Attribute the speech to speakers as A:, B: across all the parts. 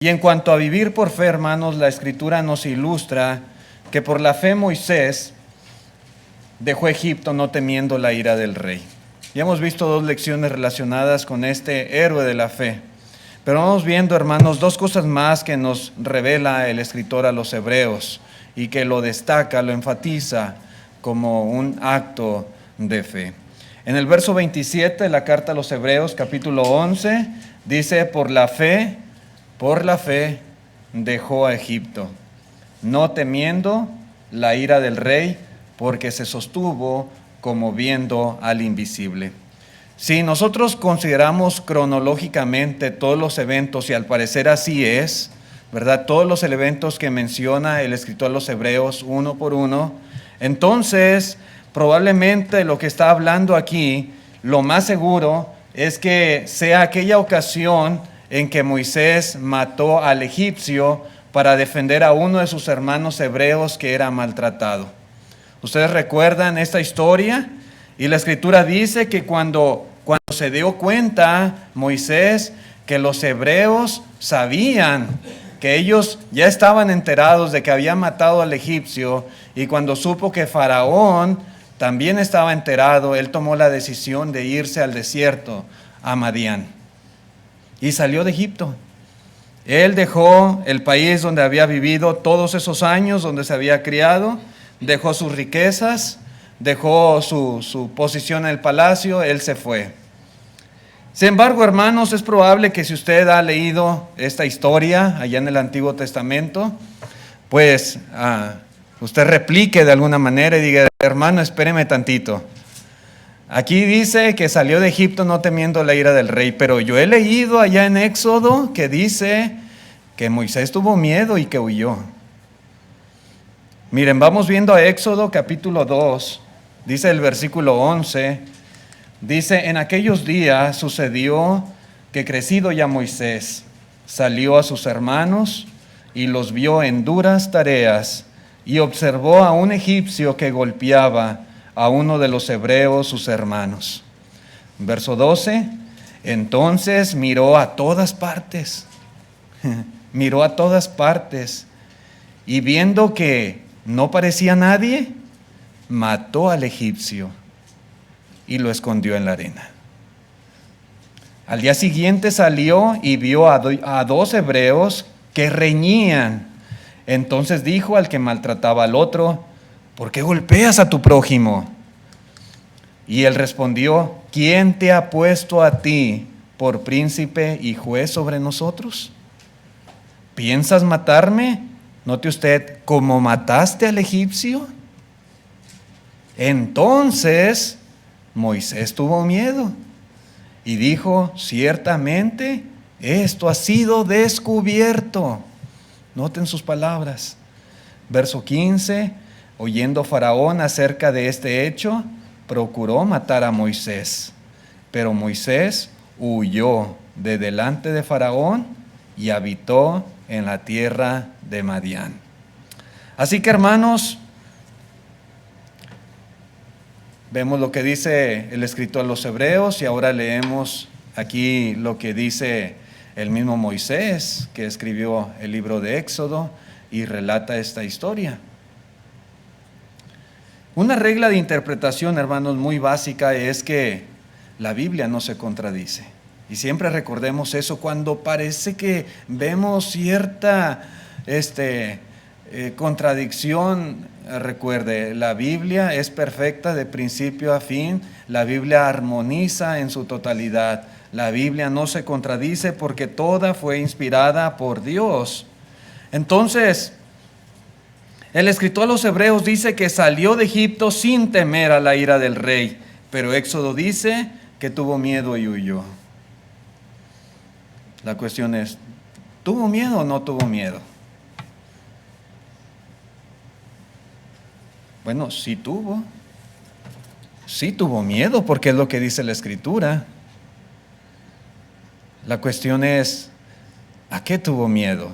A: Y en cuanto a vivir por fe, hermanos, la Escritura nos ilustra que por la fe Moisés dejó Egipto no temiendo la ira del rey. Ya hemos visto dos lecciones relacionadas con este héroe de la fe. Pero vamos viendo, hermanos, dos cosas más que nos revela el escritor a los hebreos y que lo destaca, lo enfatiza como un acto de fe. En el verso 27 de la carta a los hebreos, capítulo 11, dice, por la fe dejó a Egipto, no temiendo la ira del rey, porque se sostuvo como viendo al invisible. Si nosotros consideramos cronológicamente todos los eventos, y al parecer así es, ¿verdad? Todos los eventos que menciona el escritor a los hebreos uno por uno, entonces probablemente lo que está hablando aquí, lo más seguro es que sea aquella ocasión en que Moisés mató al egipcio para defender a uno de sus hermanos hebreos que era maltratado. Ustedes recuerdan esta historia y la escritura dice que cuando se dio cuenta Moisés que los hebreos sabían que ellos ya estaban enterados de que habían matado al egipcio, y cuando supo que Faraón también estaba enterado, él tomó la decisión de irse al desierto, a Madián, y salió de Egipto. Él dejó el país donde había vivido todos esos años, donde se había criado, dejó sus riquezas, dejó su posición en el palacio, él se fue. Sin embargo, hermanos, es probable que si usted ha leído esta historia allá en el Antiguo Testamento, pues usted replique de alguna manera y diga, hermano, espéreme tantito. Aquí dice que salió de Egipto no temiendo la ira del rey, pero yo he leído allá en Éxodo que dice que Moisés tuvo miedo y que huyó. Miren, vamos viendo a Éxodo capítulo 2, dice el versículo 11, dice, en aquellos días sucedió que crecido ya Moisés salió a sus hermanos y los vio en duras tareas y observó a un egipcio que golpeaba a uno de los hebreos, sus hermanos. Verso 12, entonces miró a todas partes, y viendo que no parecía nadie, mató al egipcio y lo escondió en la arena. Al día siguiente salió y vio a dos hebreos que reñían. Entonces dijo al que maltrataba al otro, ¿por qué golpeas a tu prójimo? Y él respondió, ¿quién te ha puesto a ti por príncipe y juez sobre nosotros? ¿Piensas matarme? Note usted, ¿cómo mataste al egipcio? Entonces Moisés tuvo miedo y dijo, ciertamente esto ha sido descubierto. Noten sus palabras. Verso 15, oyendo Faraón acerca de este hecho, procuró matar a Moisés. Pero Moisés huyó de delante de Faraón y habitó en la tierra de Madián. Así que, hermanos, vemos lo que dice el escritor a los hebreos y ahora leemos aquí lo que dice el mismo Moisés, que escribió el libro de Éxodo y relata esta historia. Una regla de interpretación, hermanos, muy básica es que la Biblia no se contradice. Y siempre recordemos eso cuando parece que vemos cierta contradicción. Recuerde, la Biblia es perfecta de principio a fin, la Biblia armoniza en su totalidad, la Biblia no se contradice porque toda fue inspirada por Dios. Entonces, el escritor a los hebreos dice que salió de Egipto sin temer a la ira del rey, pero Éxodo dice que tuvo miedo y huyó. La cuestión es, ¿tuvo miedo o no tuvo miedo? Bueno, sí tuvo miedo porque es lo que dice la Escritura. La cuestión es, ¿a qué tuvo miedo?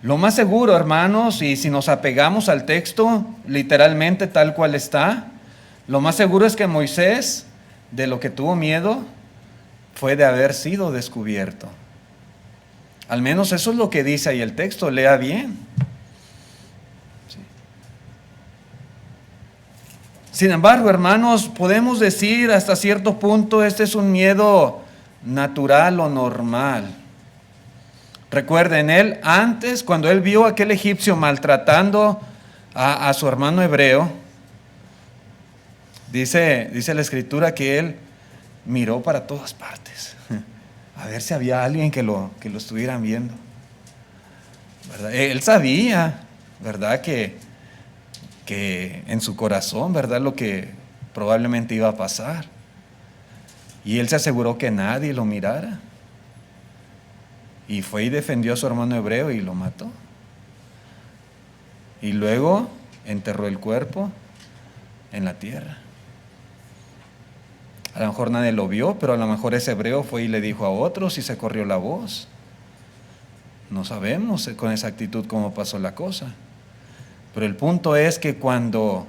A: Lo más seguro, hermanos, y si nos apegamos al texto literalmente tal cual está, lo más seguro es que Moisés, de lo que tuvo miedo, fue de haber sido descubierto. Al menos eso es lo que dice ahí el texto, lea bien. Sí. Sin embargo, hermanos, podemos decir hasta cierto punto, este es un miedo natural o normal. Recuerden, él antes, cuando él vio a aquel egipcio maltratando a su hermano hebreo, dice la escritura que él miró para todas partes, a ver si había alguien que lo estuvieran viendo, ¿verdad? Él sabía, ¿verdad? Que en su corazón, ¿verdad? Lo que probablemente iba a pasar. Y él se aseguró que nadie lo mirara. Y fue y defendió a su hermano hebreo y lo mató. Y luego enterró el cuerpo en la tierra. A lo mejor nadie lo vio, pero a lo mejor ese hebreo fue y le dijo a otros y se corrió la voz. No sabemos con exactitud cómo pasó la cosa. Pero el punto es que cuando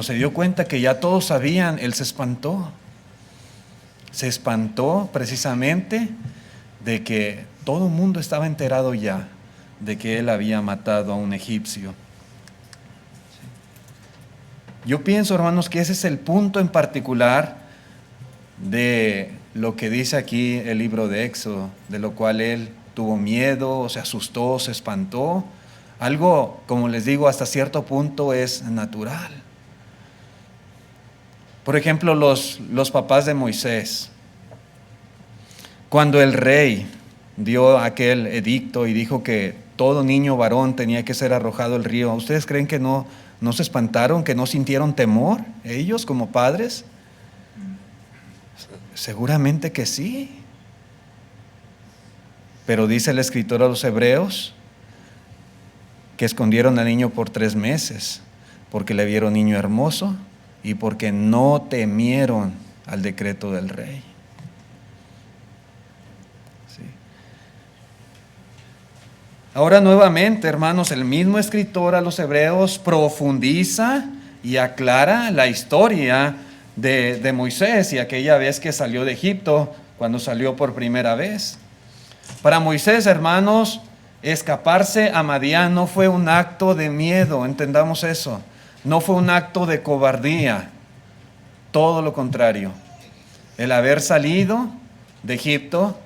A: se dio cuenta que ya todos sabían, él se espantó. Se espantó precisamente de que todo el mundo estaba enterado ya de que él había matado a un egipcio. Yo pienso, hermanos, que ese es el punto en particular de lo que dice aquí el libro de Éxodo, de lo cual él tuvo miedo, se asustó, se espantó. Algo, como les digo, hasta cierto punto es natural. Por ejemplo, los papás de Moisés. Cuando el rey dio aquel edicto y dijo que todo niño varón tenía que ser arrojado al río, ¿ustedes creen que no se espantaron, que no sintieron temor ellos como padres? Seguramente que sí. Pero dice el escritor a los hebreos que escondieron al niño por 3 meses, porque le vieron niño hermoso y porque no temieron al decreto del rey. Sí. Ahora nuevamente, hermanos, el mismo escritor a los hebreos profundiza y aclara la historia de Moisés y aquella vez que salió de Egipto, cuando salió por primera vez. Para Moisés, hermanos, escaparse a Madián no fue un acto de miedo, entendamos eso. No fue un acto de cobardía, todo lo contrario. El haber salido de Egipto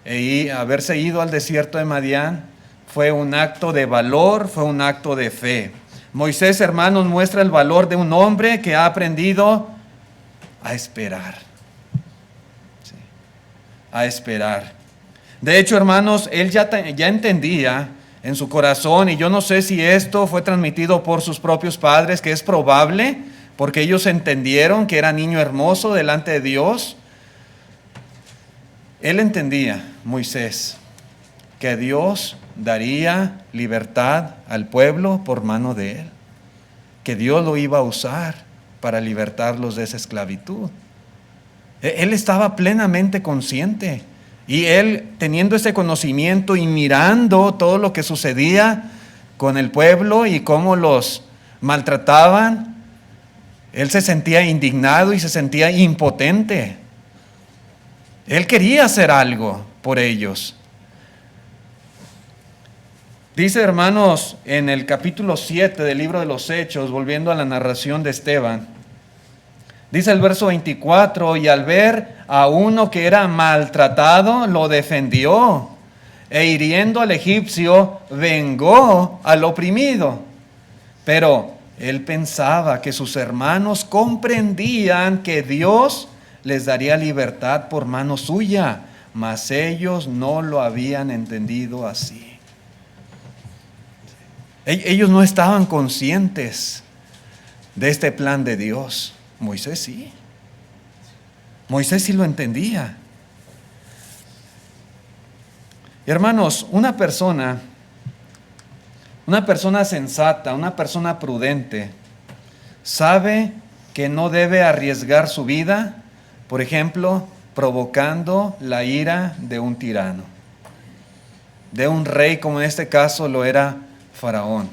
A: y haberse ido al desierto de Madián fue un acto de valor, fue un acto de fe. Moisés, hermanos, muestra el valor de un hombre que ha aprendido a esperar. Sí, a esperar. De hecho, hermanos, él ya entendía en su corazón, y yo no sé si esto fue transmitido por sus propios padres, que es probable, porque ellos entendieron que era niño hermoso delante de Dios. Él entendía, Moisés, que Dios daría libertad al pueblo por mano de él, que Dios lo iba a usar para libertarlos de esa esclavitud. Él estaba plenamente consciente. Y él, teniendo ese conocimiento y mirando todo lo que sucedía con el pueblo y cómo los maltrataban, él se sentía indignado y se sentía impotente. Él quería hacer algo por ellos. Dice, hermanos, en el capítulo 7 del libro de los Hechos, volviendo a la narración de Esteban, dice el verso 24, y al ver a uno que era maltratado, lo defendió, e hiriendo al egipcio, vengó al oprimido. Pero él pensaba que sus hermanos comprendían que Dios les daría libertad por mano suya, mas ellos no lo habían entendido así. Ellos no estaban conscientes de este plan de Dios. Moisés sí. Moisés sí lo entendía. Hermanos, una persona sensata, una persona prudente, sabe que no debe arriesgar su vida, por ejemplo, provocando la ira de un tirano, de un rey como en este caso lo era Faraón.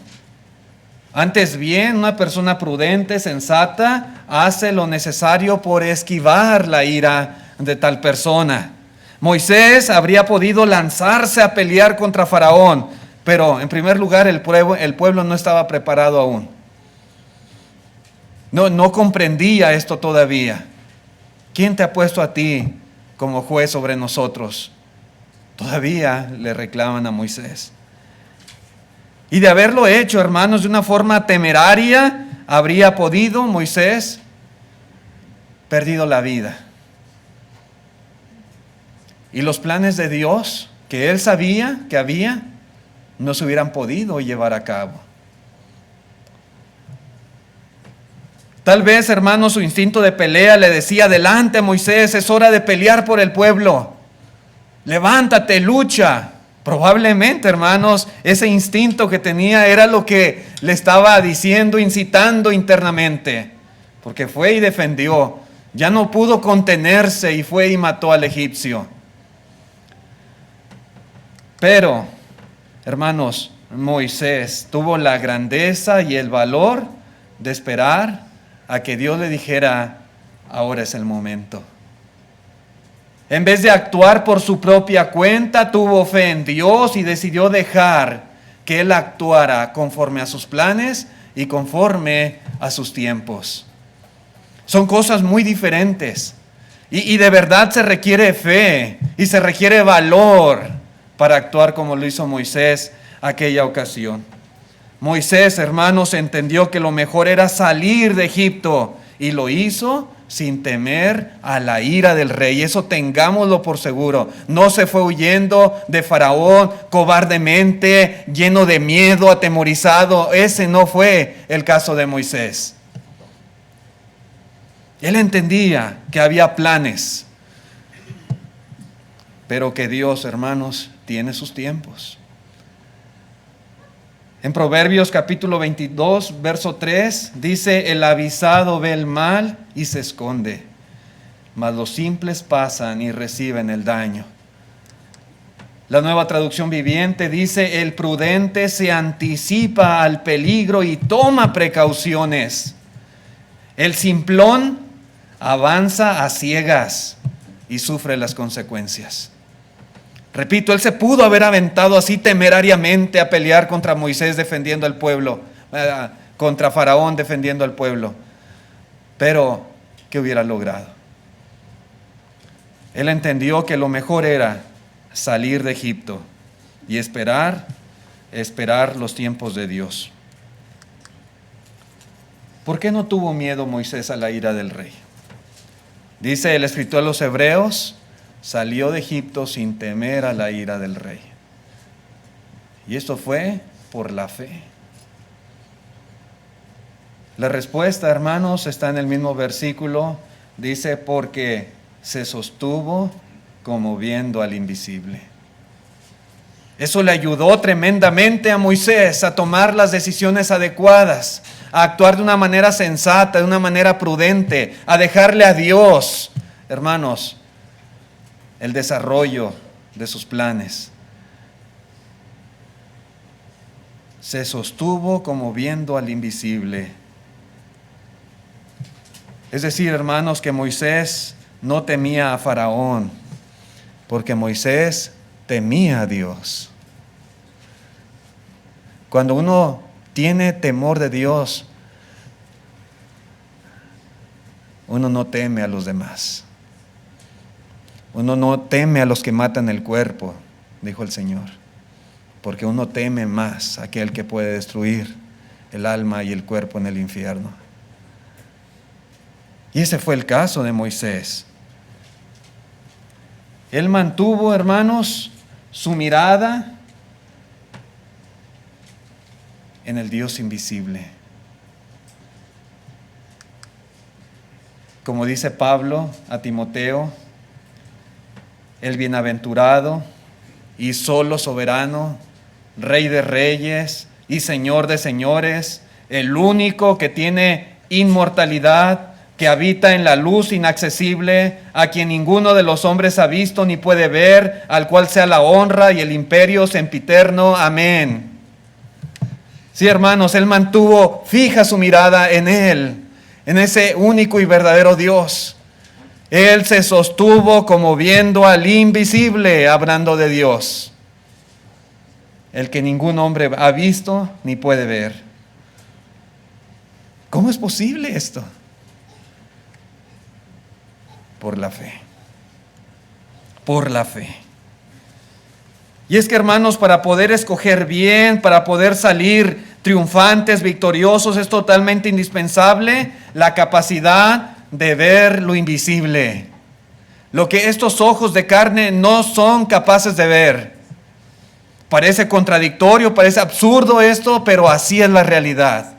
A: Antes bien, una persona prudente, sensata, hace lo necesario por esquivar la ira de tal persona. Moisés habría podido lanzarse a pelear contra Faraón, pero en primer lugar el pueblo no estaba preparado aún. No comprendía esto todavía. ¿Quién te ha puesto a ti como juez sobre nosotros? Todavía le reclaman a Moisés. Y de haberlo hecho, hermanos, de una forma temeraria, habría podido Moisés perdido la vida. Y los planes de Dios que él sabía que había, no se hubieran podido llevar a cabo. Tal vez, hermanos, su instinto de pelea le decía: adelante, Moisés, es hora de pelear por el pueblo. Levántate, lucha. Probablemente, hermanos, ese instinto que tenía era lo que le estaba diciendo, incitando internamente. Porque fue y defendió. Ya no pudo contenerse y fue y mató al egipcio. Pero, hermanos, Moisés tuvo la grandeza y el valor de esperar a que Dios le dijera: ahora es el momento. En vez de actuar por su propia cuenta, tuvo fe en Dios y decidió dejar que Él actuara conforme a sus planes y conforme a sus tiempos. Son cosas muy diferentes. Y de verdad se requiere fe y se requiere valor para actuar como lo hizo Moisés aquella ocasión. Moisés, hermanos, entendió que lo mejor era salir de Egipto y lo hizo sin temer a la ira del rey. Eso tengámoslo por seguro. No se fue huyendo de Faraón cobardemente, lleno de miedo, atemorizado. Ese no fue el caso de Moisés. Él entendía que había planes, pero que Dios, hermanos, tiene sus tiempos. En Proverbios capítulo 22, verso 3, dice: el avisado ve el mal y se esconde, mas los simples pasan y reciben el daño. La Nueva Traducción Viviente dice: el prudente se anticipa al peligro y toma precauciones. El simplón avanza a ciegas y sufre las consecuencias. Repito, él se pudo haber aventado así temerariamente a pelear contra Moisés defendiendo al pueblo, contra Faraón defendiendo al pueblo. Pero, ¿qué hubiera logrado? Él entendió que lo mejor era salir de Egipto y esperar los tiempos de Dios. ¿Por qué no tuvo miedo Moisés a la ira del rey? Dice el escritor de los Hebreos: salió de Egipto sin temer a la ira del rey. Y esto fue por la fe. La respuesta, hermanos, está en el mismo versículo. Dice: porque se sostuvo como viendo al invisible. Eso le ayudó tremendamente a Moisés a tomar las decisiones adecuadas, a actuar de una manera sensata, de una manera prudente, a dejarle a Dios, hermanos, el desarrollo de sus planes. Se sostuvo como viendo al invisible. Es decir, hermanos, que Moisés no temía a Faraón, porque Moisés temía a Dios. Cuando uno tiene temor de Dios, uno no teme a los demás. Uno no teme a los que matan el cuerpo, dijo el Señor, porque uno teme más a aquel que puede destruir el alma y el cuerpo en el infierno. Y ese fue el caso de Moisés. Él mantuvo, hermanos, su mirada en el Dios invisible. Como dice Pablo a Timoteo: el bienaventurado y solo soberano, Rey de reyes y Señor de señores, el único que tiene inmortalidad, que habita en la luz inaccesible, a quien ninguno de los hombres ha visto ni puede ver, al cual sea la honra y el imperio sempiterno. Amén. Sí, hermanos, él mantuvo fija su mirada en él, en ese único y verdadero Dios. Él se sostuvo como viendo al invisible, hablando de Dios, el que ningún hombre ha visto ni puede ver. ¿Cómo es posible esto? Por la fe. Por la fe. Y es que, hermanos, para poder escoger bien, para poder salir triunfantes, victoriosos, es totalmente indispensable la capacidad de ver lo invisible. Lo que estos ojos de carne no son capaces de ver. Parece contradictorio, parece absurdo esto, pero así es la realidad.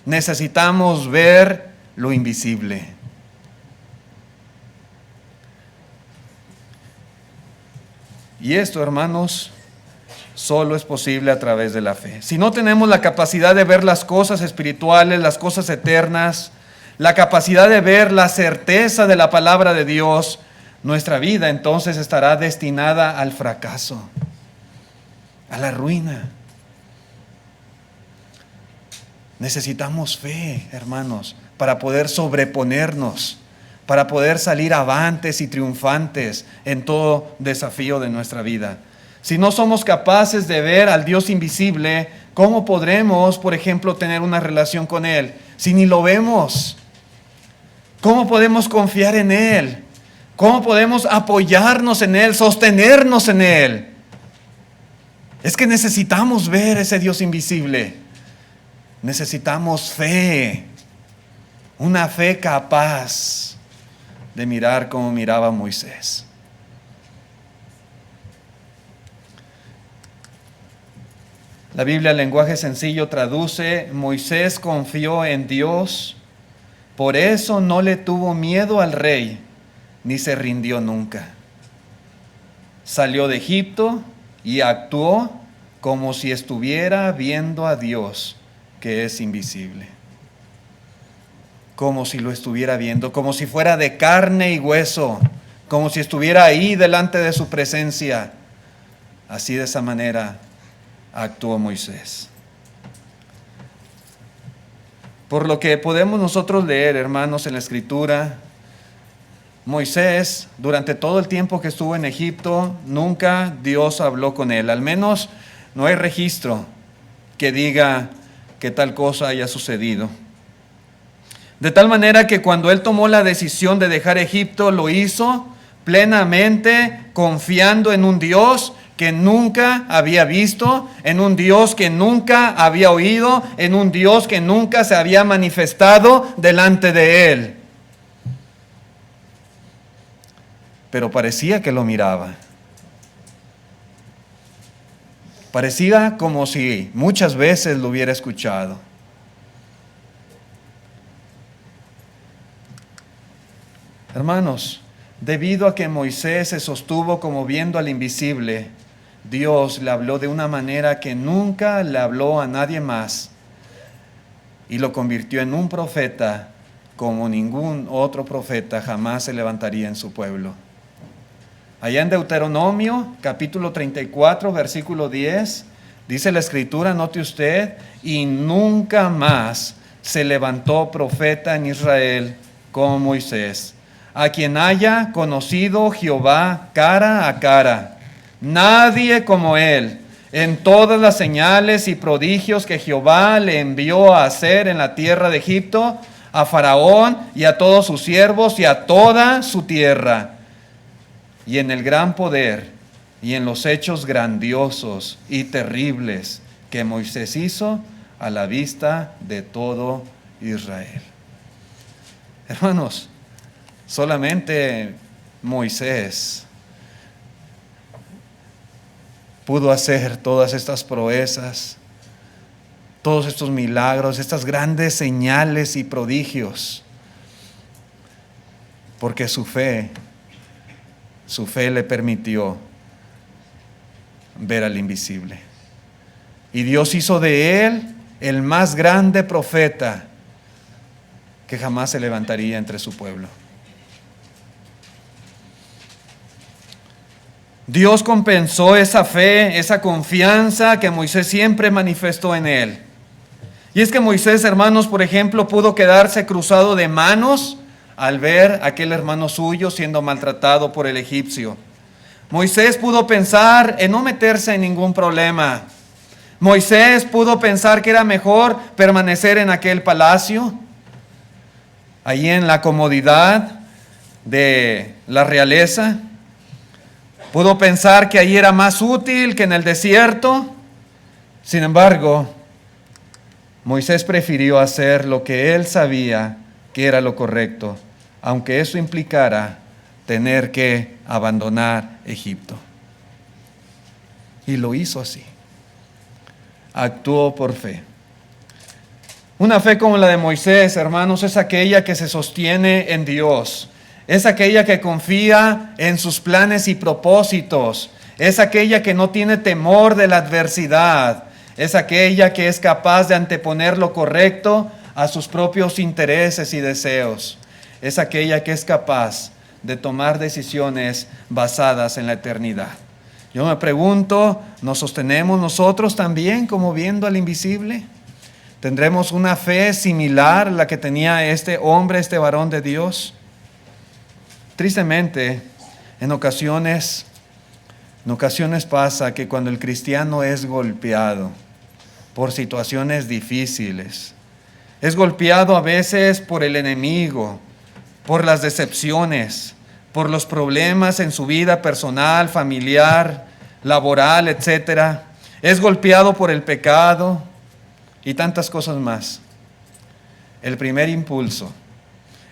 A: Necesitamos ver lo invisible. Y esto, hermanos, solo es posible a través de la fe. Si no tenemos la capacidad de ver las cosas espirituales, las cosas eternas, la capacidad de ver la certeza de la palabra de Dios, nuestra vida entonces estará destinada al fracaso, a la ruina. Necesitamos fe, hermanos, para poder sobreponernos, para poder salir avantes y triunfantes en todo desafío de nuestra vida. Si no somos capaces de ver al Dios invisible, ¿cómo podremos, por ejemplo, tener una relación con Él si ni lo vemos? ¿Cómo podemos confiar en Él? ¿Cómo podemos apoyarnos en Él, sostenernos en Él? Es que necesitamos ver ese Dios invisible. Necesitamos fe, una fe capaz de mirar como miraba Moisés. La Biblia, en lenguaje sencillo, traduce: Moisés confió en Dios, por eso no le tuvo miedo al rey, ni se rindió nunca. Salió de Egipto y actuó como si estuviera viendo a Dios, que es invisible. Como si lo estuviera viendo, como si fuera de carne y hueso, como si estuviera ahí delante de su presencia. Así, de esa manera, actuó Moisés. Por lo que podemos nosotros leer, hermanos, en la Escritura, Moisés, durante todo el tiempo que estuvo en Egipto, nunca Dios habló con él. Al menos no hay registro que diga que tal cosa haya sucedido. De tal manera que cuando él tomó la decisión de dejar Egipto, lo hizo plenamente confiando en un Dios que nunca había visto, en un Dios que nunca había oído, en un Dios que nunca se había manifestado delante de él. Pero parecía que lo miraba. Parecía como si muchas veces lo hubiera escuchado. Hermanos, debido a que Moisés se sostuvo como viendo al invisible, Dios le habló de una manera que nunca le habló a nadie más y lo convirtió en un profeta como ningún otro profeta jamás se levantaría en su pueblo. Allá en Deuteronomio, capítulo 34, versículo 10, dice la Escritura, note usted, y nunca más se levantó profeta en Israel como Moisés, a quien haya conocido Jehová cara a cara. Nadie como él, en todas las señales y prodigios que Jehová le envió a hacer en la tierra de Egipto, a Faraón y a todos sus siervos y a toda su tierra, y en el gran poder y en los hechos grandiosos y terribles que Moisés hizo a la vista de todo Israel. Hermanos, solamente Moisés pudo hacer todas estas proezas, todos estos milagros, estas grandes señales y prodigios, porque su fe le permitió ver al invisible. Y Dios hizo de él el más grande profeta que jamás se levantaría entre su pueblo. Dios compensó esa fe, esa confianza que Moisés siempre manifestó en él. Y es que Moisés, hermanos, por ejemplo, pudo quedarse cruzado de manos al ver a aquel hermano suyo siendo maltratado por el egipcio. Moisés pudo pensar en no meterse en ningún problema. Moisés pudo pensar que era mejor permanecer en aquel palacio, ahí en la comodidad de la realeza. Pudo pensar que ahí era más útil que en el desierto. Sin embargo, Moisés prefirió hacer lo que él sabía que era lo correcto, aunque eso implicara tener que abandonar Egipto. Y lo hizo así. Actuó por fe. Una fe como la de Moisés, hermanos, es aquella que se sostiene en Dios. Es aquella que confía en sus planes y propósitos. Es aquella que no tiene temor de la adversidad. Es aquella que es capaz de anteponer lo correcto a sus propios intereses y deseos. Es aquella que es capaz de tomar decisiones basadas en la eternidad. Yo me pregunto, ¿nos sostenemos nosotros también como viendo al invisible? ¿Tendremos una fe similar a la que tenía este hombre, este varón de Dios? Tristemente, en ocasiones pasa que cuando el cristiano es golpeado por situaciones difíciles, es golpeado a veces por el enemigo, por las decepciones, por los problemas en su vida personal, familiar, laboral, etc. Es golpeado por el pecado y tantas cosas más. El primer impulso,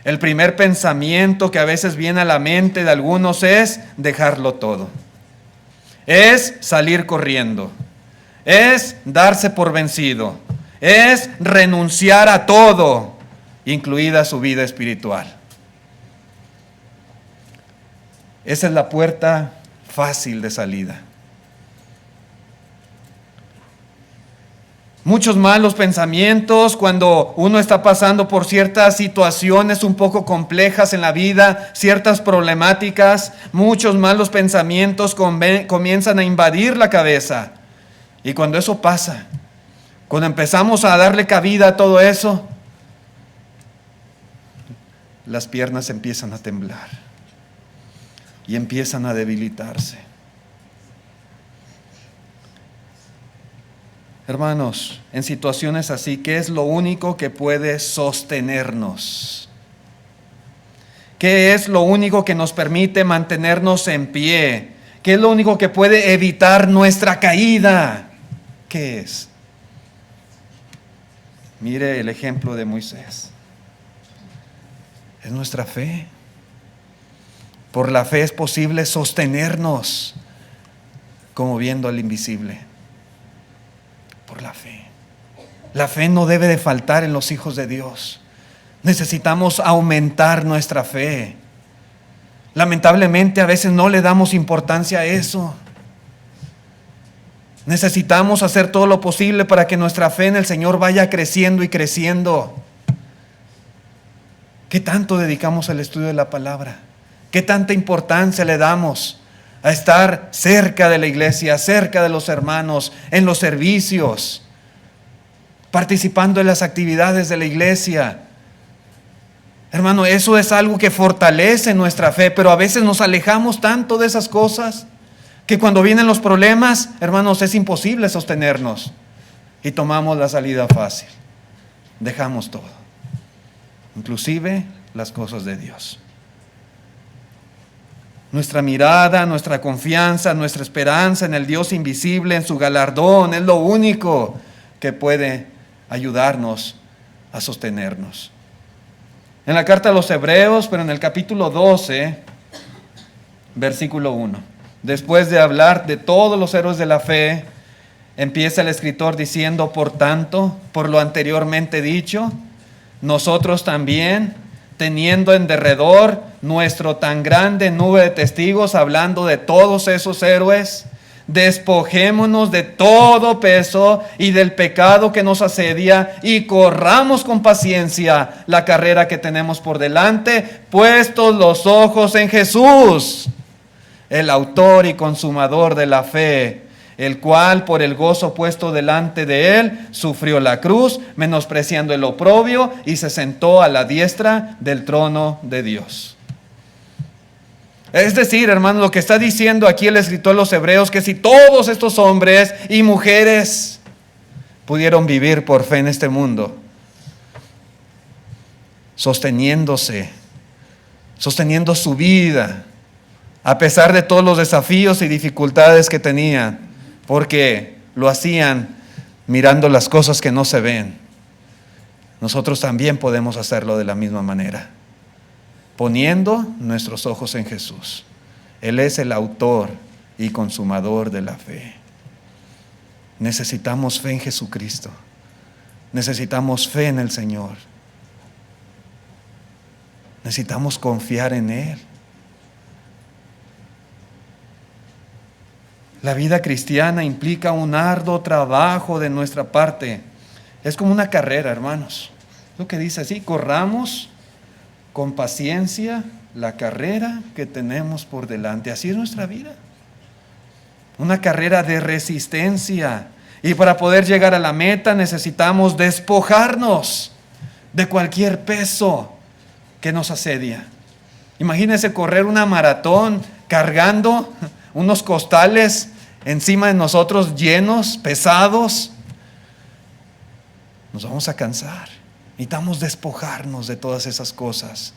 A: el primer pensamiento que a veces viene a la mente de algunos es dejarlo todo. Es salir corriendo. Es darse por vencido. Es renunciar a todo, incluida su vida espiritual. Esa es la puerta fácil de salida. Muchos malos pensamientos cuando uno está pasando por ciertas situaciones un poco complejas en la vida, ciertas problemáticas, muchos malos pensamientos comienzan a invadir la cabeza. Y cuando eso pasa, cuando empezamos a darle cabida a todo eso, las piernas empiezan a temblar y empiezan a debilitarse. Hermanos, en situaciones así, ¿qué es lo único que puede sostenernos? ¿Qué es lo único que nos permite mantenernos en pie? ¿Qué es lo único que puede evitar nuestra caída? ¿Qué es? Mire el ejemplo de Moisés. Es nuestra fe. Por la fe es posible sostenernos como viendo al invisible. Por la fe. La fe no debe de faltar en los hijos de Dios. Necesitamos aumentar nuestra fe. Lamentablemente a veces no le damos importancia a eso. Necesitamos hacer todo lo posible para que nuestra fe en el Señor vaya creciendo y creciendo. ¿Qué tanto dedicamos al estudio de la palabra? ¿Qué tanta importancia le damos a estar cerca de la iglesia, cerca de los hermanos, en los servicios, participando en las actividades de la iglesia? Hermano, eso es algo que fortalece nuestra fe, pero a veces nos alejamos tanto de esas cosas que cuando vienen los problemas, hermanos, es imposible sostenernos y tomamos la salida fácil. Dejamos todo, inclusive las cosas de Dios. Nuestra mirada, nuestra confianza, nuestra esperanza en el Dios invisible, en su galardón, es lo único que puede ayudarnos a sostenernos. En la carta a los Hebreos, pero en el capítulo 12, versículo 1, después de hablar de todos los héroes de la fe, empieza el escritor diciendo: por tanto, por lo anteriormente dicho, nosotros también, teniendo en derredor nuestro tan grande nube de testigos, hablando de todos esos héroes, despojémonos de todo peso y del pecado que nos asedia y corramos con paciencia la carrera que tenemos por delante, puestos los ojos en Jesús, el autor y consumador de la fe, el cual por el gozo puesto delante de él sufrió la cruz, menospreciando el oprobio, y se sentó a la diestra del trono de Dios. Es decir, hermanos, lo que está diciendo aquí el escritor de los Hebreos, que si todos estos hombres y mujeres pudieron vivir por fe en este mundo, sosteniendo su vida, a pesar de todos los desafíos y dificultades que tenían, porque lo hacían mirando las cosas que no se ven, nosotros también podemos hacerlo de la misma manera, poniendo nuestros ojos en Jesús. Él es el autor y consumador de la fe. Necesitamos fe en Jesucristo. Necesitamos fe en el Señor. Necesitamos confiar en Él. La vida cristiana implica un arduo trabajo de nuestra parte. Es como una carrera, hermanos. Lo que dice así: corramos con paciencia la carrera que tenemos por delante. Así es nuestra vida. Una carrera de resistencia. Y para poder llegar a la meta necesitamos despojarnos de cualquier peso que nos asedia. Imagínense correr una maratón cargando unos costales encima de nosotros llenos, pesados. Nos vamos a cansar. Necesitamos despojarnos de todas esas cosas,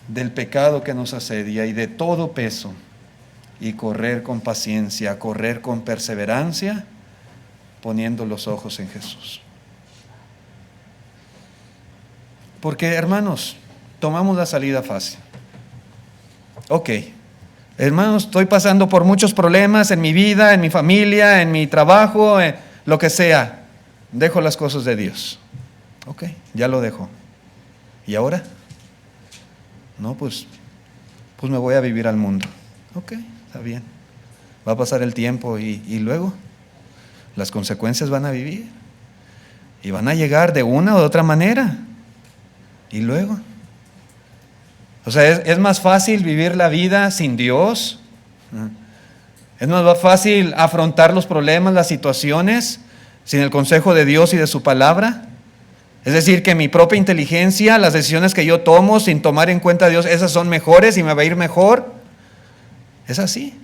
A: del pecado que nos asedia y de todo peso, y correr con paciencia, correr con perseverancia, poniendo los ojos en Jesús. Porque, hermanos, tomamos la salida fácil. Ok, hermanos, estoy pasando por muchos problemas en mi vida, en mi familia, en mi trabajo, lo que sea. Dejo las cosas de Dios. Ok, ya lo dejo. ¿Y ahora? No, pues me voy a vivir al mundo. Ok, está bien. Va a pasar el tiempo y luego las consecuencias van a vivir. Y van a llegar de una u otra manera. Y luego. O sea, es más fácil vivir la vida sin Dios. Es más fácil afrontar los problemas, las situaciones, sin el consejo de Dios y de su palabra. Es decir, que mi propia inteligencia, las decisiones que yo tomo sin tomar en cuenta a Dios, esas son mejores y me va a ir mejor. Es así.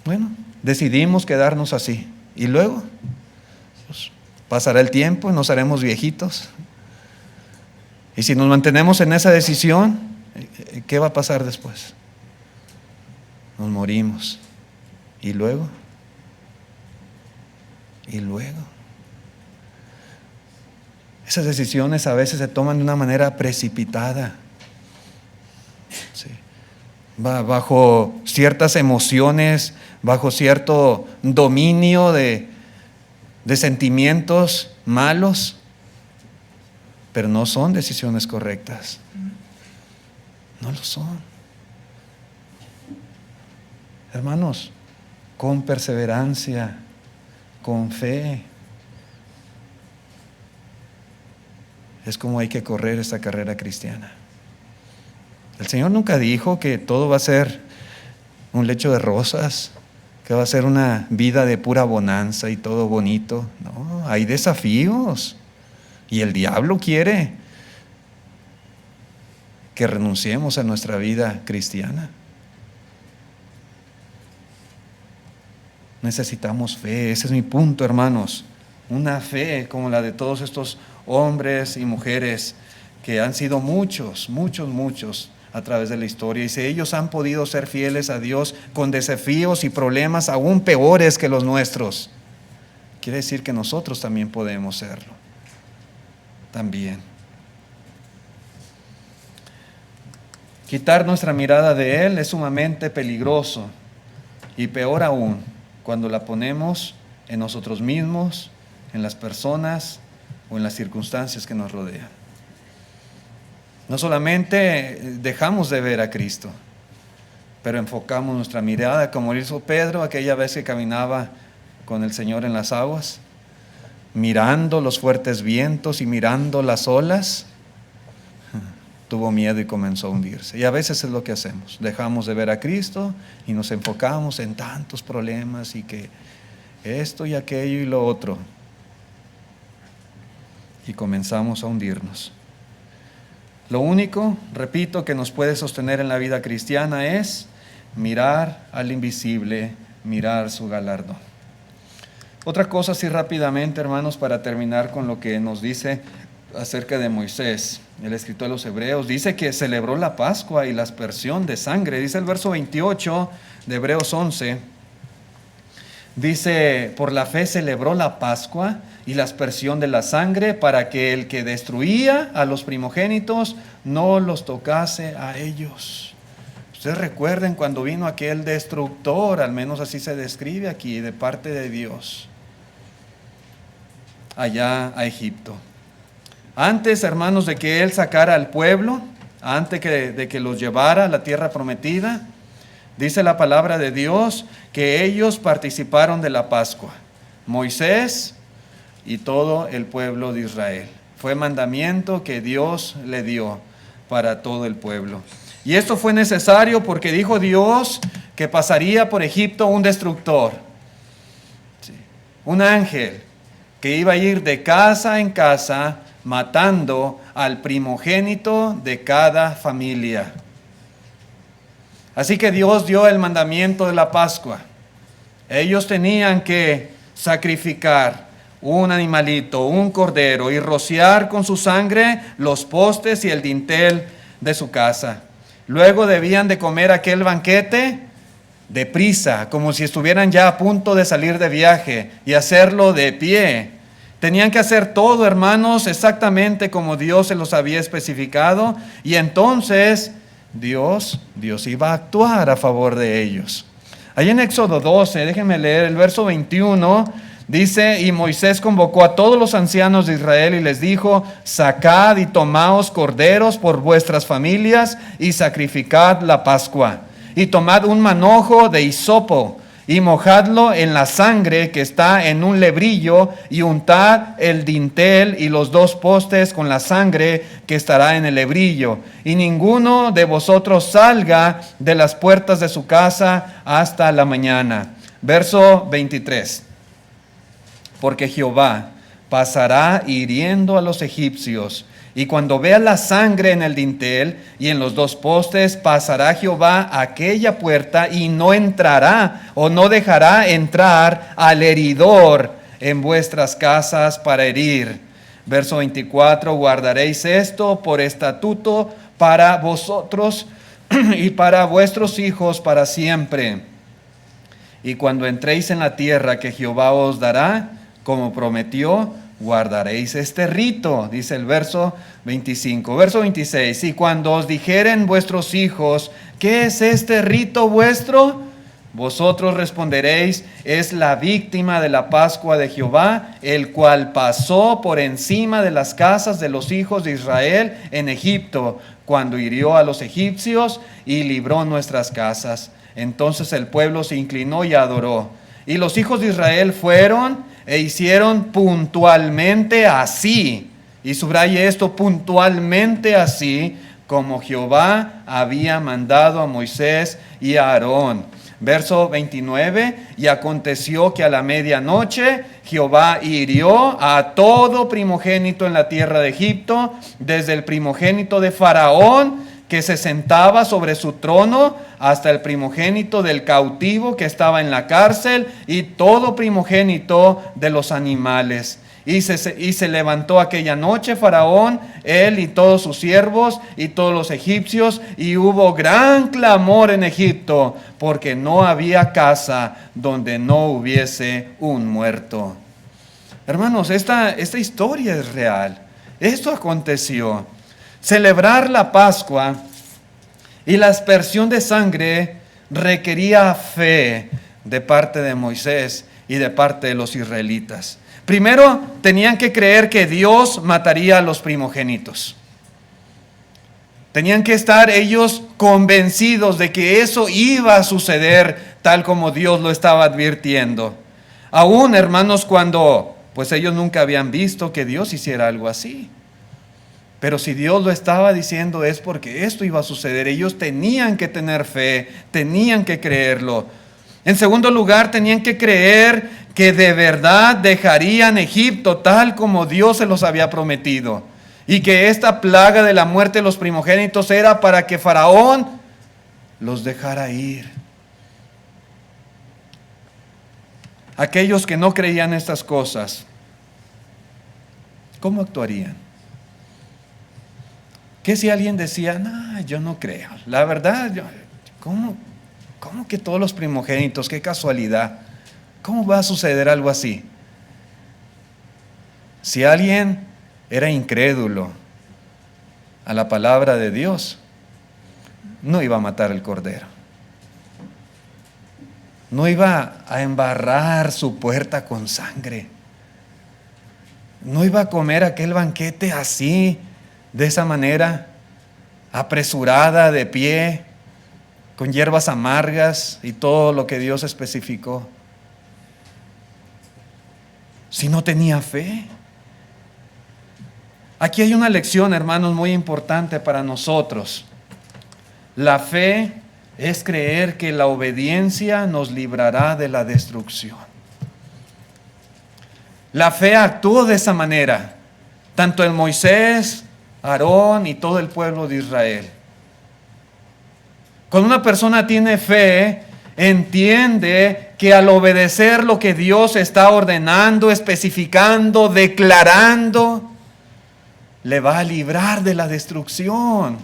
A: Bueno, decidimos quedarnos así. Y luego, pues, pasará el tiempo y nos haremos viejitos. Y si nos mantenemos en esa decisión, ¿qué va a pasar después? Nos morimos. ¿Y luego? ¿Y luego? Esas decisiones a veces se toman de una manera precipitada. Sí. Bajo ciertas emociones, bajo cierto dominio de sentimientos malos, pero no son decisiones correctas. No lo son. Hermanos, con perseverancia, con fe, es como hay que correr esta carrera cristiana. El Señor nunca dijo que todo va a ser un lecho de rosas, que va a ser una vida de pura bonanza y todo bonito. No, hay desafíos. Y el diablo quiere que renunciemos a nuestra vida cristiana. Necesitamos fe, ese es mi punto, hermanos. Una fe como la de todos estos hombres y mujeres que han sido muchos a través de la historia. Y si ellos han podido ser fieles a Dios con desafíos y problemas aún peores que los nuestros, quiere decir que nosotros también podemos serlo. También. Quitar nuestra mirada de Él es sumamente peligroso, y peor aún cuando la ponemos en nosotros mismos, en las personas o en las circunstancias que nos rodean. No solamente dejamos de ver a Cristo, pero enfocamos nuestra mirada, como hizo Pedro aquella vez que caminaba con el Señor en las aguas, mirando los fuertes vientos y mirando las olas. tuvo miedo y comenzó a hundirse. Y a veces es lo que hacemos. Dejamos de ver a Cristo y nos enfocamos en tantos problemas y que esto y aquello y lo otro. Y comenzamos a hundirnos. Lo único, repito, que nos puede sostener en la vida cristiana es mirar al invisible, mirar su galardón. Otra cosa, así rápidamente, hermanos, para terminar con lo que nos dice acerca de Moisés, el escritor de los Hebreos, dice que celebró la Pascua y la aspersión de sangre. Dice el verso 28 de Hebreos 11, dice, por la fe celebró la Pascua y la aspersión de la sangre para que el que destruía a los primogénitos no los tocase a ellos. Ustedes recuerden cuando vino aquel destructor, al menos así se describe aquí, de parte de Dios, allá a Egipto. Antes, hermanos, de que Él sacara al pueblo, antes de que los llevara a la tierra prometida, dice la palabra de Dios que ellos participaron de la Pascua. Moisés y todo el pueblo de Israel. Fue mandamiento que Dios le dio para todo el pueblo. Y esto fue necesario porque dijo Dios que pasaría por Egipto un destructor, un ángel que iba a ir de casa en casa matando al primogénito de cada familia. Así que Dios dio el mandamiento de la Pascua. Ellos tenían que sacrificar un animalito, un cordero, y rociar con su sangre los postes y el dintel de su casa. Luego debían de comer aquel banquete deprisa, como si estuvieran ya a punto de salir de viaje, y hacerlo de pie. Tenían que hacer todo, hermanos, exactamente como Dios se los había especificado, y entonces Dios iba a actuar a favor de ellos. Ahí en Éxodo 12, déjenme leer el verso 21, dice, y Moisés convocó a todos los ancianos de Israel y les dijo, sacad y tomaos corderos por vuestras familias y sacrificad la Pascua. Y tomad un manojo de hisopo y mojadlo en la sangre que está en un lebrillo y untad el dintel y los dos postes con la sangre que estará en el lebrillo. Y ninguno de vosotros salga de las puertas de su casa hasta la mañana. Verso 23. Porque Jehová pasará hiriendo a los egipcios, y cuando vea la sangre en el dintel y en los dos postes, pasará Jehová a aquella puerta y no entrará o no dejará entrar al heridor en vuestras casas para herir. Verso 24, guardaréis esto por estatuto para vosotros y para vuestros hijos para siempre. Y cuando entréis en la tierra que Jehová os dará, como prometió, guardaréis este rito, dice el verso 25. Verso 26, y cuando os dijeren vuestros hijos, ¿qué es este rito vuestro? Vosotros responderéis, es la víctima de la Pascua de Jehová, el cual pasó por encima de las casas de los hijos de Israel en Egipto, cuando hirió a los egipcios y libró nuestras casas. Entonces el pueblo se inclinó y adoró. Y los hijos de Israel fueron e hicieron puntualmente así, y subraye esto, puntualmente así, como Jehová había mandado a Moisés y a Aarón. Verso 29, y aconteció que a la medianoche Jehová hirió a todo primogénito en la tierra de Egipto, desde el primogénito de Faraón, que se sentaba sobre su trono, hasta el primogénito del cautivo que estaba en la cárcel, y todo primogénito de los animales. Y se levantó aquella noche Faraón, él y todos sus siervos y todos los egipcios, y hubo gran clamor en Egipto, porque no había casa donde no hubiese un muerto. Hermanos, esta historia es real. Esto aconteció. Celebrar la Pascua y la aspersión de sangre requería fe de parte de Moisés y de parte de los israelitas. Primero, tenían que creer que Dios mataría a los primogénitos. Tenían que estar ellos convencidos de que eso iba a suceder tal como Dios lo estaba advirtiendo. Aún, hermanos, cuando pues ellos nunca habían visto que Dios hiciera algo así. Pero si Dios lo estaba diciendo es porque esto iba a suceder. Ellos tenían que tener fe, tenían que creerlo. En segundo lugar, tenían que creer que de verdad dejarían Egipto tal como Dios se los había prometido. Y que esta plaga de la muerte de los primogénitos era para que Faraón los dejara ir. Aquellos que no creían estas cosas, ¿cómo actuarían? ¿Qué si alguien decía, no, yo no creo? La verdad, ¿cómo que todos los primogénitos? ¡Qué casualidad! ¿Cómo va a suceder algo así? Si alguien era incrédulo a la palabra de Dios, no iba a matar el cordero. No iba a embarrar su puerta con sangre. No iba a comer aquel banquete así, de esa manera, apresurada, de pie, con hierbas amargas y todo lo que Dios especificó. Si no tenía fe. Aquí hay una lección, hermanos, muy importante para nosotros. La fe es creer que la obediencia nos librará de la destrucción. La fe actuó de esa manera, tanto en Moisés, Aarón y todo el pueblo de Israel. Cuando una persona tiene fe, entiende que al obedecer lo que Dios está ordenando, especificando, declarando, le va a librar de la destrucción.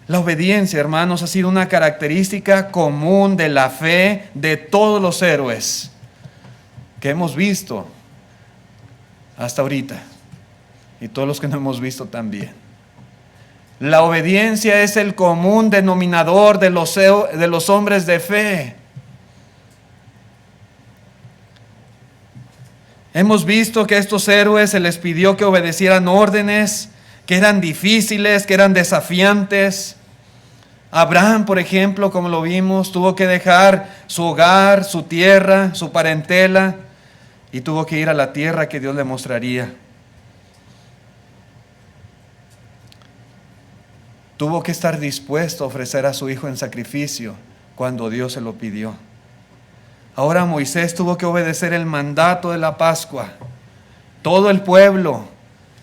A: La obediencia, hermanos, ha sido una característica común de la fe de todos los héroes que hemos visto hasta ahorita, y todos los que no hemos visto también. La obediencia es el común denominador de los hombres de fe. Hemos visto que a estos héroes se les pidió que obedecieran órdenes que eran difíciles, que eran desafiantes. Abraham, por ejemplo, como lo vimos, tuvo que dejar su hogar, su tierra, su parentela, y tuvo que ir a la tierra que Dios le mostraría. Tuvo que estar dispuesto a ofrecer a su hijo en sacrificio cuando Dios se lo pidió. Ahora Moisés tuvo que obedecer el mandato de la Pascua. Todo el pueblo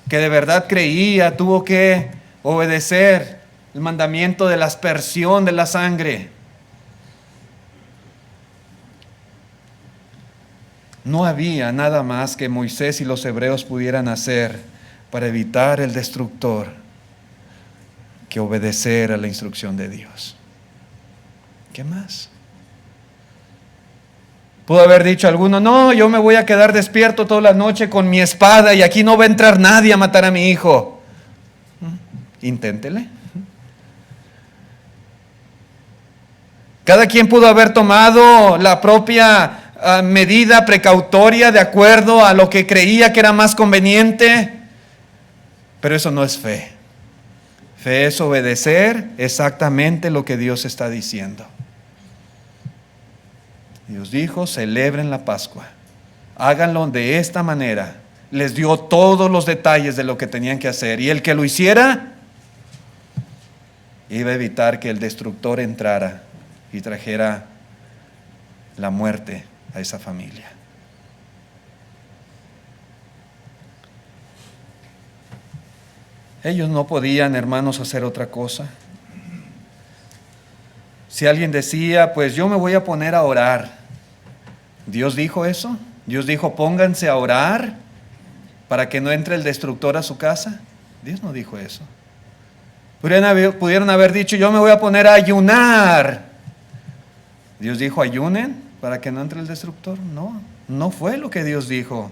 A: que de verdad creía tuvo que obedecer el mandamiento de la aspersión de la sangre. No había nada más que Moisés y los hebreos pudieran hacer para evitar el destructor que obedecer a la instrucción de Dios. ¿Qué más? Pudo haber dicho alguno, no, yo me voy a quedar despierto toda la noche con mi espada y aquí no va a entrar nadie a matar a mi hijo. Inténtele. Cada quien pudo haber tomado la propia medida precautoria de acuerdo a lo que creía que era más conveniente, pero eso no es fe. Fe es obedecer exactamente lo que Dios está diciendo. Dios dijo, celebren la Pascua, háganlo de esta manera. Les dio todos los detalles de lo que tenían que hacer, y el que lo hiciera iba a evitar que el destructor entrara y trajera la muerte a esa familia. Ellos no podían, hermanos, hacer otra cosa. Si alguien decía, pues yo me voy a poner a orar, ¿Dios dijo eso? ¿Dios dijo, pónganse a orar para que no entre el destructor a su casa? Dios no dijo eso. Pudieron haber dicho, yo me voy a poner a ayunar. ¿Dios dijo, ayunen para que no entre el destructor? No, no fue lo que Dios dijo.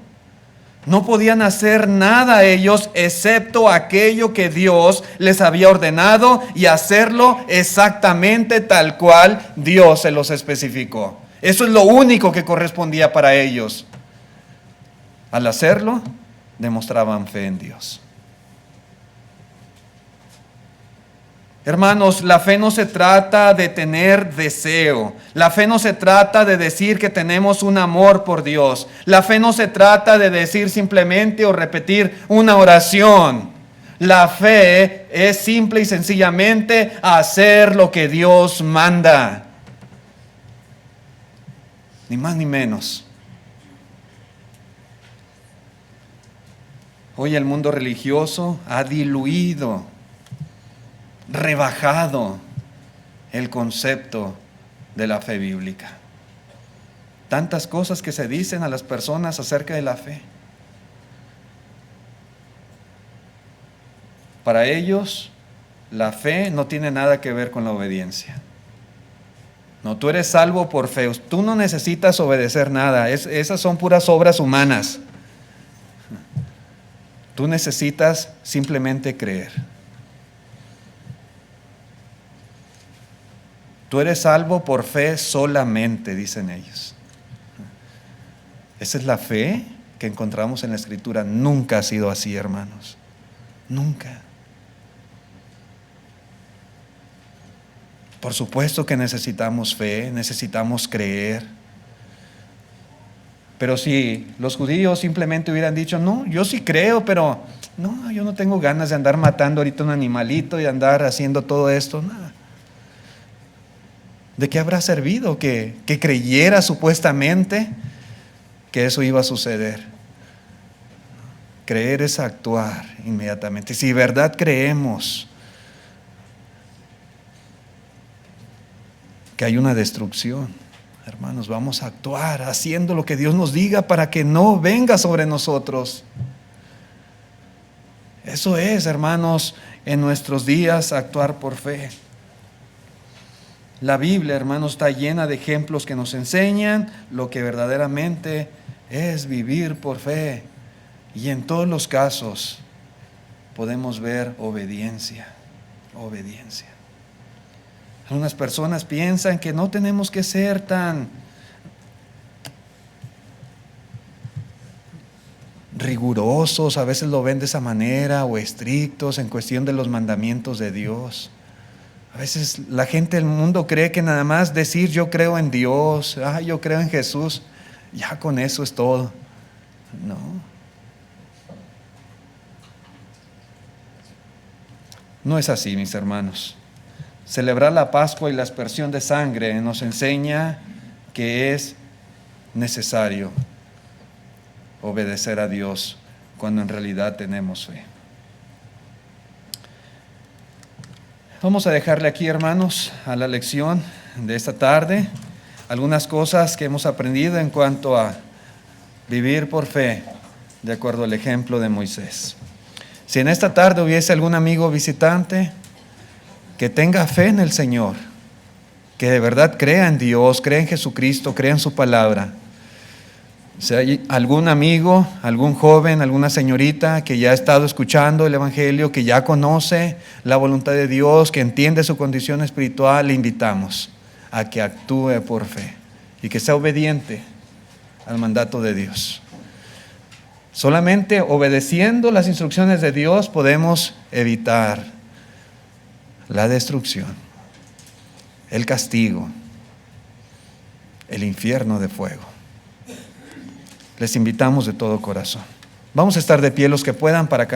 A: No podían hacer nada ellos excepto aquello que Dios les había ordenado y hacerlo exactamente tal cual Dios se los especificó. Eso es lo único que correspondía para ellos. Al hacerlo, demostraban fe en Dios. Hermanos, la fe no se trata de tener deseo. La fe no se trata de decir que tenemos un amor por Dios. La fe no se trata de decir simplemente o repetir una oración. La fe es simple y sencillamente hacer lo que Dios manda. Ni más ni menos. Hoy el mundo religioso ha diluido, rebajado el concepto de la fe bíblica. Tantas cosas que se dicen a las personas acerca de la fe. Para ellos, la fe no tiene nada que ver con la obediencia. No, tú eres salvo por fe. Tú no necesitas obedecer nada. Esas son puras obras humanas. Tú necesitas simplemente creer. Tú eres salvo por fe solamente, dicen ellos. Esa es la fe que encontramos en la Escritura. Nunca ha sido así, hermanos. Nunca. Por supuesto que necesitamos fe, necesitamos creer. Pero si los judíos simplemente hubieran dicho, no, yo sí creo, pero no, yo no tengo ganas de andar matando ahorita un animalito y andar haciendo todo esto, nada. ¿De qué habrá servido que creyera supuestamente que eso iba a suceder? Creer es actuar inmediatamente. Si de verdad creemos que hay una destrucción, hermanos, vamos a actuar haciendo lo que Dios nos diga para que no venga sobre nosotros. Eso es, hermanos, en nuestros días actuar por fe. La Biblia, hermanos, está llena de ejemplos que nos enseñan lo que verdaderamente es vivir por fe. Y en todos los casos podemos ver obediencia. Obediencia. Algunas personas piensan que no tenemos que ser tan rigurosos, a veces lo ven de esa manera, o estrictos en cuestión de los mandamientos de Dios. A veces la gente del mundo cree que nada más decir yo creo en Dios, yo creo en Jesús, ya con eso es todo. No. No es así, mis hermanos. Celebrar la Pascua y la aspersión de sangre nos enseña que es necesario obedecer a Dios cuando en realidad tenemos fe. Vamos a dejarle aquí, hermanos, a la lección de esta tarde algunas cosas que hemos aprendido en cuanto a vivir por fe, de acuerdo al ejemplo de Moisés. Si en esta tarde hubiese algún amigo visitante que tenga fe en el Señor, que de verdad crea en Dios, crea en Jesucristo, crea en su palabra. Si hay algún amigo, algún joven, alguna señorita que ya ha estado escuchando el Evangelio, que ya conoce la voluntad de Dios, que entiende su condición espiritual, le invitamos a que actúe por fe y que sea obediente al mandato de Dios. Solamente obedeciendo las instrucciones de Dios podemos evitar la destrucción, el castigo, el infierno de fuego. Les invitamos de todo corazón. Vamos a estar de pie los que puedan para cantar.